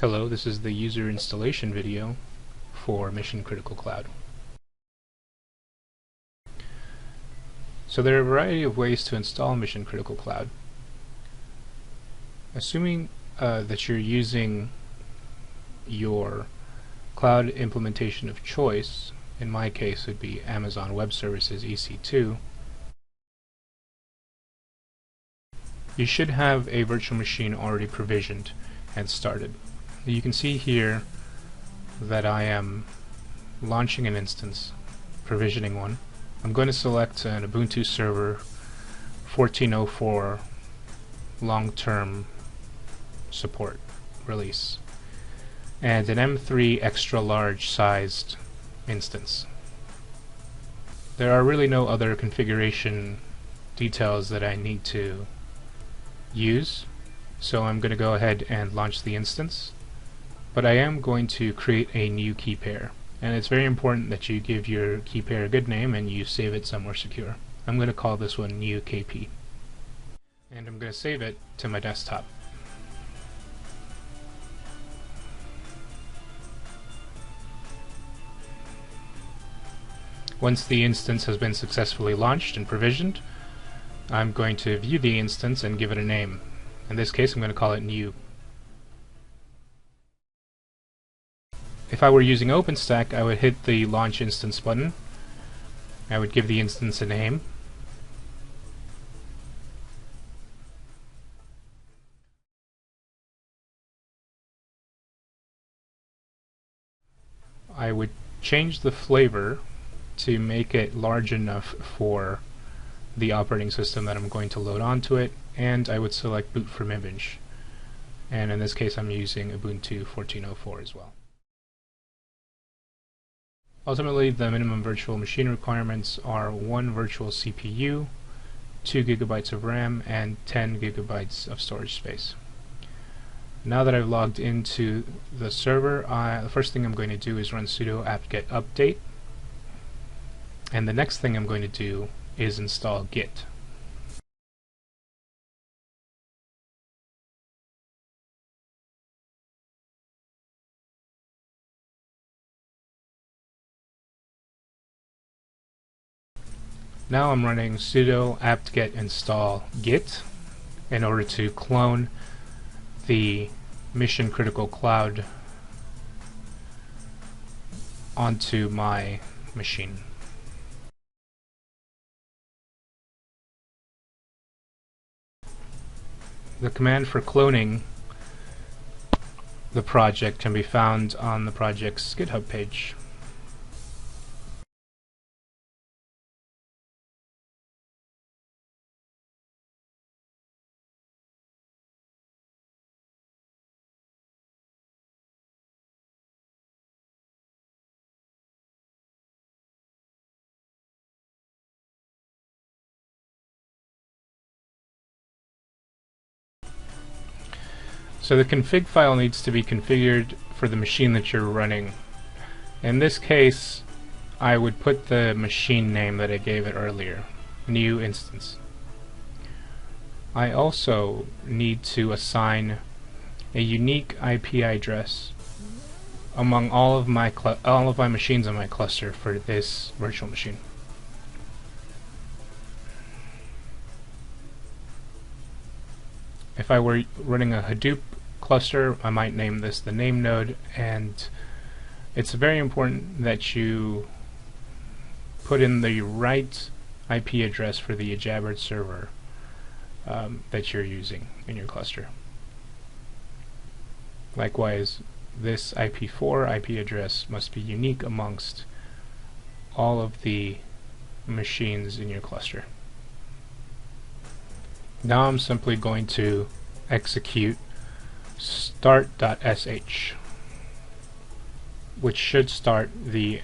Hello, this is the user installation video for Mission Critical Cloud. So there are a variety of ways to install Mission Critical Cloud. Assuming that you're using your cloud implementation of choice, in my case it would be Amazon Web Services EC2, you should have a virtual machine already provisioned and started. You can see here that I am launching an instance, provisioning one. I'm going to select an Ubuntu server 14.04 long-term support release and an M3 extra large sized instance. There are really no other configuration details that I need to use, so I'm going to go ahead and launch the instance. But I am going to create a new key pair, and it's very important that you give your key pair a good name and you save it somewhere secure. I'm going to call this one new KP, and I'm going to save it to my desktop. Once the instance has been successfully launched and provisioned, I'm going to view the instance and give it a name. In this case I'm going to call it new. If I were using OpenStack, I would hit the Launch Instance button. I would give the instance a name. I would change the flavor to make it large enough for the operating system that I'm going to load onto it, and I would select boot from image. And in this case I'm using Ubuntu 14.04 as well. Ultimately, the minimum virtual machine requirements are 1 virtual CPU, 2 GB of RAM, and 10 GB of storage space. Now that I've logged into the server, the first thing I'm going to do is run sudo apt-get update, and the next thing I'm going to do is install Git. Now I'm running sudo apt-get install Git in order to clone the Mission Critical Cloud onto my machine. The command for cloning the project can be found on the project's GitHub page. So the config file needs to be configured for the machine that you're running. In this case, I would put the machine name that I gave it earlier, new instance. I also need to assign a unique IP address among all of my machines on my cluster for this virtual machine. If I were running a Hadoop cluster, I might name this the name node, and it's very important that you put in the right IP address for the Jabberd server that you're using in your cluster. Likewise, this IP4 IP address must be unique amongst all of the machines in your cluster. Now I'm simply going to execute start.sh, which should start the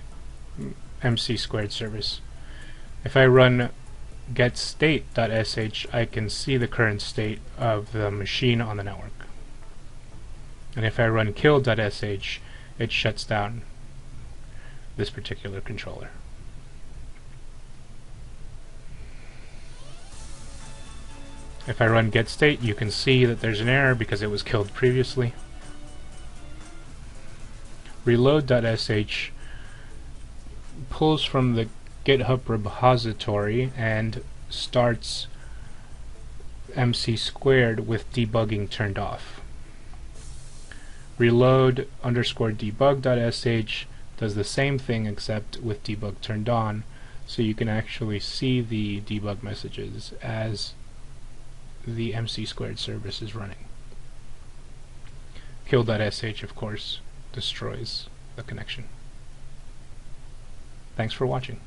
MC² service. If I run getState.sh, I can see the current state of the machine on the network. And if I run kill.sh, it shuts down this particular controller. If I run getState, you can see that there's an error because it was killed previously. Reload.sh pulls from the GitHub repository and starts MC² with debugging turned off. Reload_debug.sh does the same thing except with debug turned on, so you can actually see the debug messages as the MC² service is running. Kill.sh, of course, destroys the connection. Thanks for watching.